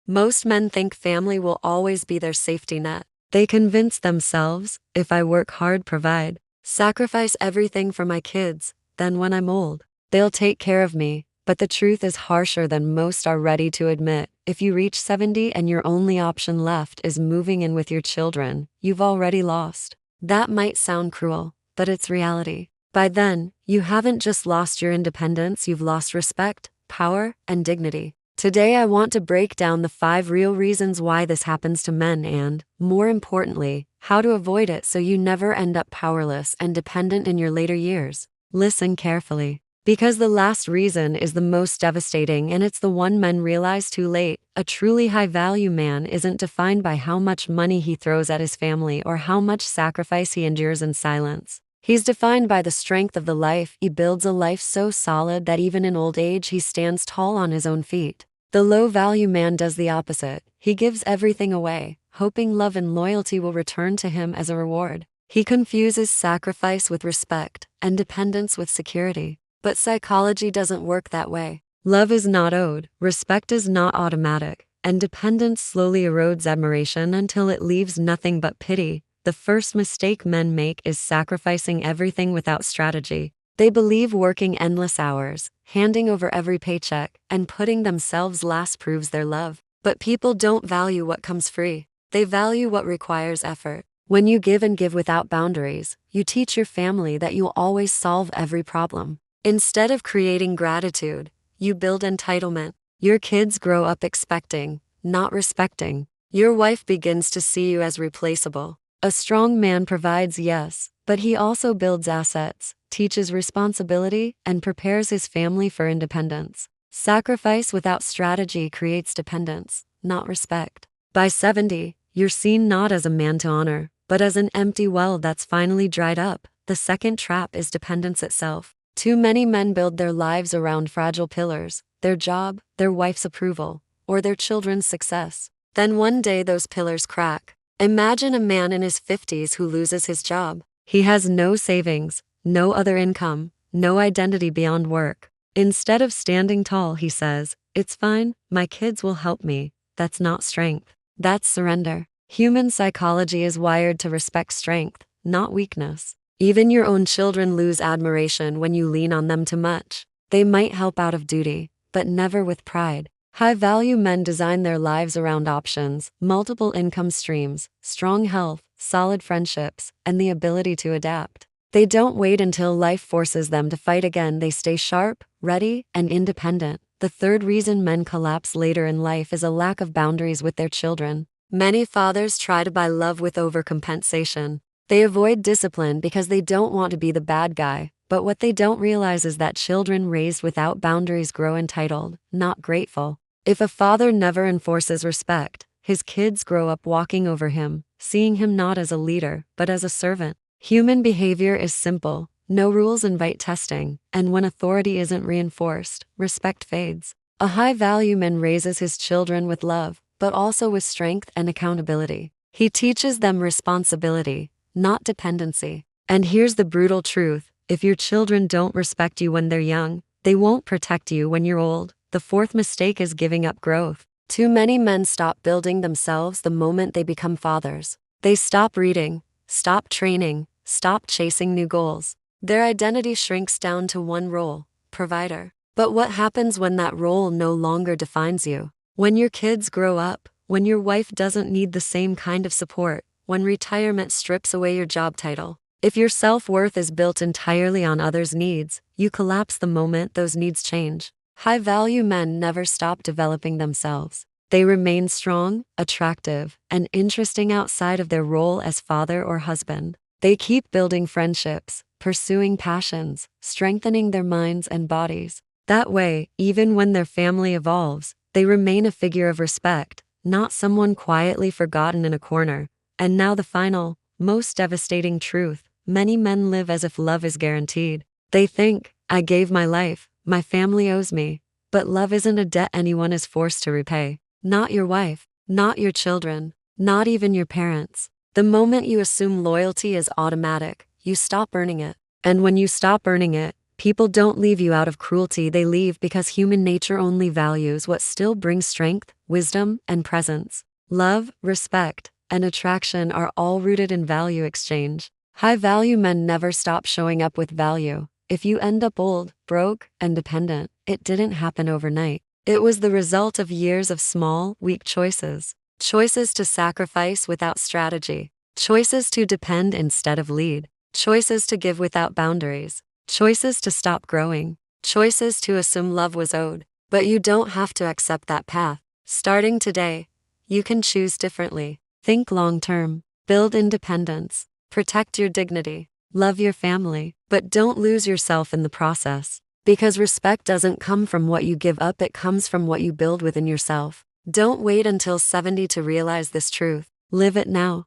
Most men think family will always be their safety net. They convince themselves, if I work hard, provide, sacrifice everything for my kids, then when I'm old, they'll take care of me. But the truth is harsher than most are ready to admit. If you reach 70 and your only option left is moving in with your children, you've already lost. That might sound cruel, but it's reality. By then, you haven't just lost your independence, you've lost respect, power, and dignity. Today I want to break down the 5 real reasons why this happens to men and, more importantly, how to avoid it so you never end up powerless and dependent in your later years. Listen carefully. Because the last reason is the most devastating and it's the one men realize too late. A truly high-value man isn't defined by how much money he throws at his family or how much sacrifice he endures in silence. He's defined by the strength of the life he builds, a life so solid that even in old age he stands tall on his own feet. The low-value man does the opposite. He gives everything away, hoping love and loyalty will return to him as a reward. He confuses sacrifice with respect and dependence with security. But psychology doesn't work that way. Love is not owed, respect is not automatic, and dependence slowly erodes admiration until it leaves nothing but pity. The first mistake men make is sacrificing everything without strategy. They believe working endless hours, handing over every paycheck, and putting themselves last proves their love. But people don't value what comes free. They value what requires effort. When you give and give without boundaries, you teach your family that you'll always solve every problem. Instead of creating gratitude, you build entitlement. Your kids grow up expecting, not respecting. Your wife begins to see you as replaceable. A strong man provides, yes, but he also builds assets, teaches responsibility, and prepares his family for independence. Sacrifice without strategy creates dependence, not respect. By 70, you're seen not as a man to honor, but as an empty well that's finally dried up. The second trap is dependence itself. Too many men build their lives around fragile pillars, their job, their wife's approval, or their children's success. Then one day those pillars crack. Imagine a man in his 50s who loses his job. He has no savings, no other income, no identity beyond work. Instead of standing tall, he says, "It's fine, my kids will help me." That's not strength. That's surrender. Human psychology is wired to respect strength, not weakness. Even your own children lose admiration when you lean on them too much. They might help out of duty, but never with pride. High-value men design their lives around options, multiple income streams, strong health, solid friendships, and the ability to adapt. They don't wait until life forces them to fight again. They stay sharp, ready, and independent. The third reason men collapse later in life is a lack of boundaries with their children. Many fathers try to buy love with overcompensation. They avoid discipline because they don't want to be the bad guy, but what they don't realize is that children raised without boundaries grow entitled, not grateful. If a father never enforces respect, his kids grow up walking over him, seeing him not as a leader, but as a servant. Human behavior is simple. No rules invite testing, and when authority isn't reinforced, respect fades. A high-value man raises his children with love, but also with strength and accountability. He teaches them responsibility, not dependency. And here's the brutal truth. If your children don't respect you when they're young, they won't protect you when you're old. The fourth mistake is giving up growth. Too many men stop building themselves the moment they become fathers. They stop reading, stop training, stop chasing new goals. Their identity shrinks down to one role, provider. But what happens when that role no longer defines you? When your kids grow up, when your wife doesn't need the same kind of support, when retirement strips away your job title. If your self-worth is built entirely on others' needs, you collapse the moment those needs change. High-value men never stop developing themselves. They remain strong, attractive, and interesting outside of their role as father or husband. They keep building friendships, pursuing passions, strengthening their minds and bodies. That way, even when their family evolves, they remain a figure of respect, not someone quietly forgotten in a corner. And now the final, most devastating truth. Many men live as if love is guaranteed. They think, I gave my life, my family owes me. But love isn't a debt anyone is forced to repay. Not your wife, not your children, not even your parents. The moment you assume loyalty is automatic, you stop earning it. And when you stop earning it, People don't leave you out of cruelty, they leave because human nature only values what still brings strength, wisdom, and presence. Love, respect, and attraction are all rooted in value exchange. High value men never stop showing up with value. If you end up old, broke, and dependent, it didn't happen overnight. It was the result of years of small, weak choices. Choices to sacrifice without strategy. Choices to depend instead of lead. Choices to give without boundaries. Choices to stop growing. Choices to assume love was owed. But you don't have to accept that path. Starting today, you can choose differently. Think long term. Build independence. Protect your dignity. Love your family. But don't lose yourself in the process. Because respect doesn't come from what you give up, it comes from what you build within yourself. Don't wait until 70 to realize this truth. Live it now.